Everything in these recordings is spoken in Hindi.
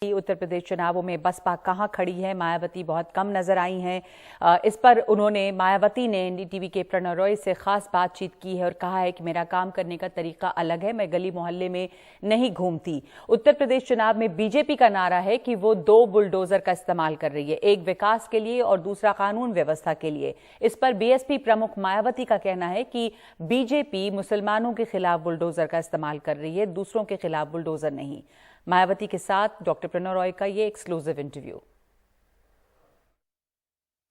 उत्तर प्रदेश चुनावों में बसपा कहां खड़ी है, मायावती बहुत कम नजर आई हैं। इस पर मायावती ने एनडीटीवी के प्रणव रॉय से खास बातचीत की है और कहा है कि मेरा काम करने का तरीका अलग है, मैं गली मोहल्ले में नहीं घूमती। उत्तर प्रदेश चुनाव में बीजेपी का नारा है कि वो दो बुलडोजर का इस्तेमाल कर रही है, एक विकास के लिए और दूसरा कानून व्यवस्था के लिए। इस पर बीएसपी प्रमुख मायावती का कहना है कि बीजेपी मुसलमानों के खिलाफ बुलडोजर का इस्तेमाल कर रही है, दूसरों के खिलाफ बुलडोजर नहीं। मायावती के साथ डॉक्टर प्रणव रॉय का ये एक्सक्लूसिव इंटरव्यू।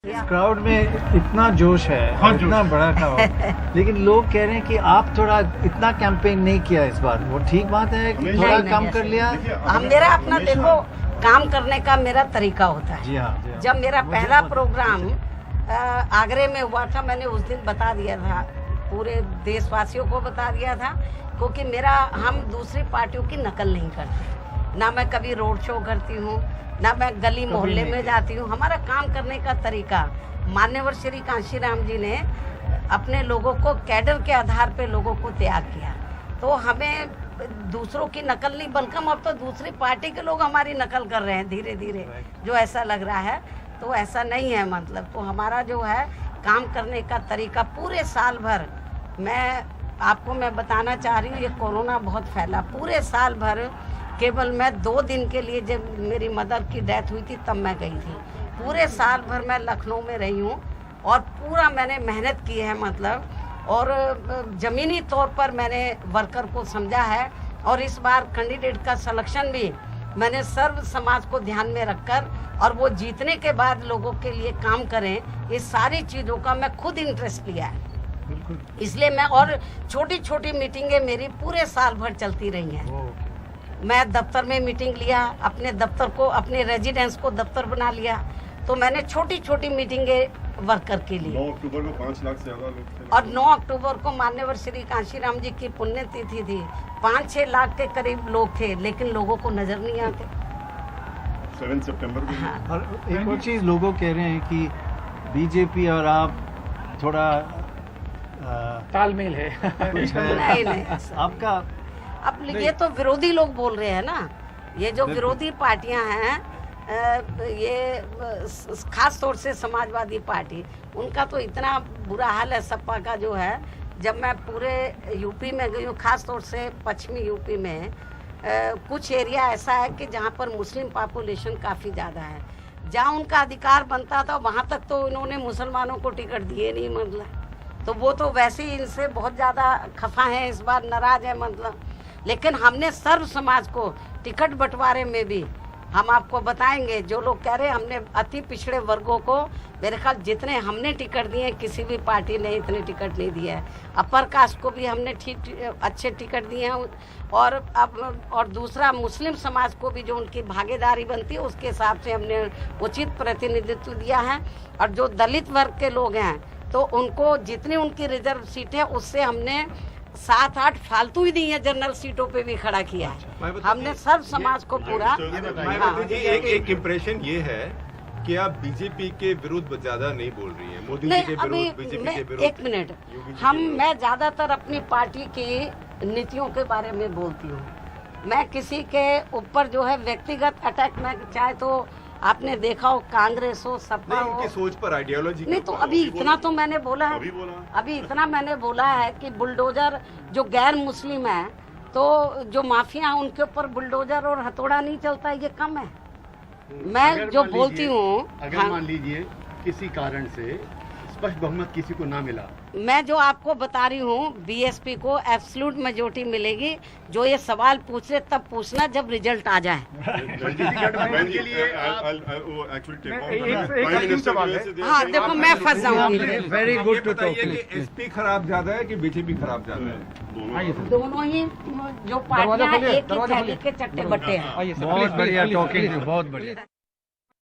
इस क्राउड में इतना जोश है, इतना बड़ा क्राउड, लेकिन लोग कह रहे हैं कि आप थोड़ा इतना कैंपेन नहीं किया इस बार। वो ठीक बात है कि थोड़ा कम कर लिया? मेरा अपना देखो काम करने का मेरा तरीका होता है। जी हाँ। जब मेरा पहला प्रोग्राम आगरे में हुआ था, मैंने उस दिन बता दिया था, पूरे देशवासियों को बता दिया था, क्योंकि हम दूसरी पार्टियों की नकल नहीं करते। ना मैं कभी रोड शो करती हूँ, ना मैं गली मोहल्ले में जाती हूँ। हमारा काम करने का तरीका, मान्यवर श्री कांशीराम जी ने अपने लोगों को कैडर के आधार पे लोगों को त्याग किया। तो हमें दूसरों की नकल नहीं, बल्कि अब तो दूसरी पार्टी के लोग हमारी नकल कर रहे हैं धीरे धीरे, जो ऐसा लग रहा है। तो ऐसा नहीं है, मतलब तो हमारा जो है काम करने का तरीका पूरे साल भर, मैं बताना चाह रही हूँ, ये कोरोना बहुत फैला, पूरे साल भर केवल मैं 2 दिन के लिए, जब मेरी मदर की डेथ हुई थी तब मैं गई थी। पूरे साल भर मैं लखनऊ में रही हूँ और पूरा मैंने मेहनत की है, मतलब, और ज़मीनी तौर पर मैंने वर्कर को समझा है। और इस बार कैंडिडेट का सिलेक्शन भी मैंने सर्व समाज को ध्यान में रखकर, और वो जीतने के बाद लोगों के लिए काम करें, ये सारी चीज़ों का मैं खुद इंटरेस्ट लिया है। इसलिए मैं, और छोटी छोटी मीटिंगें मेरी पूरे साल भर चलती रही हैं। मैं दफ्तर में मीटिंग लिया, अपने दफ्तर को, अपने रेजिडेंस को दफ्तर बना लिया। तो मैंने छोटी छोटी मीटिंगें वर्कर के लिए। 9 अक्टूबर को 5 लाख से ज्यादा लोग थे, और 9 अक्टूबर को मान्यवर श्री कांशीराम जी की पुण्यतिथि थी। 5-6 लाख के करीब लोग थे, लेकिन लोगों को नजर नहीं आते। 7 सितंबर को। हाँ। और एक और चीज लोगों कह रहे हैं कि बीजेपी और आप थोड़ा तालमेल है। कुछ है। नहीं आपका अब ये तो विरोधी लोग बोल रहे हैं ना, ये जो विरोधी पार्टियां हैं, ये खास तौर से समाजवादी पार्टी, उनका तो इतना बुरा हाल है सपा का जो है। जब मैं पूरे यूपी में गई हूँ, खास तौर से पश्चिमी यूपी में, कुछ एरिया ऐसा है कि जहाँ पर मुस्लिम पॉपुलेशन काफ़ी ज़्यादा है, जहाँ उनका अधिकार बनता था वहाँ तक तो इन्होंने मुसलमानों को टिकट दिए नहीं, मतलब। तो वो तो वैसे ही इनसे बहुत ज़्यादा खफा हैं, इस बार नाराज है, मतलब। लेकिन हमने सर्व समाज को टिकट बंटवारे में भी, हम आपको बताएंगे, जो लोग कह रहे हैं हमने अति पिछड़े वर्गों को, मेरे ख्याल जितने हमने टिकट दिए, किसी भी पार्टी ने इतने टिकट नहीं दिए है। अपर कास्ट को भी हमने अच्छे टिकट दिए हैं, और दूसरा मुस्लिम समाज को भी जो उनकी भागीदारी बनती है उसके हिसाब से हमने उचित प्रतिनिधित्व दिया है। और जो दलित वर्ग के लोग हैं, तो उनको जितनी उनकी रिजर्व सीट है उससे हमने 7-8 फालतू ही दी है, जनरल सीटों पे भी खड़ा किया है हमने सब समाज को पूरा। एक इम्प्रेशन ये है कि आप बीजेपी के विरुद्ध ज्यादा नहीं बोल रही हैं, मोदी जी के विरुद्ध, बीजेपी के विरुद्ध। एक मिनट, मैं ज्यादातर अपनी पार्टी की नीतियों के बारे में बोलती हूँ। मैं किसी के ऊपर जो है व्यक्तिगत अटैक, मैं चाहे तो आपने देखा हो कांग्रेस हो, सपा हो, उनकी सोच पर, आइडियोलॉजी नहीं, तो अभी इतना तो मैंने बोला है, अभी इतना मैंने बोला है कि बुलडोजर जो गैर मुस्लिम है, तो जो माफिया है उनके ऊपर बुलडोजर और हथौड़ा नहीं चलता, ये कम है। मैं जो बोलती हूँ, अगर मान लीजिए किसी कारण से स्पष्ट बहुमत किसी को ना मिला, मैं जो आपको बता रही हूँ, बीएसपी को एब्सोल्यूट मेजोरिटी मिलेगी। जो ये सवाल पूछ रहे तब पूछना जब रिजल्ट आ जाए। हाँ, देखो मैं फंस जाऊंगी। Very good to talk. SP खराब ज्यादा है कि बीजेपी खराब ज्यादा है? दोनों ही जो पार्टियां एक ही थैली के चट्टे बट्टे हैं। बहुत बढ़िया टॉकिंग, बहुत बढ़िया।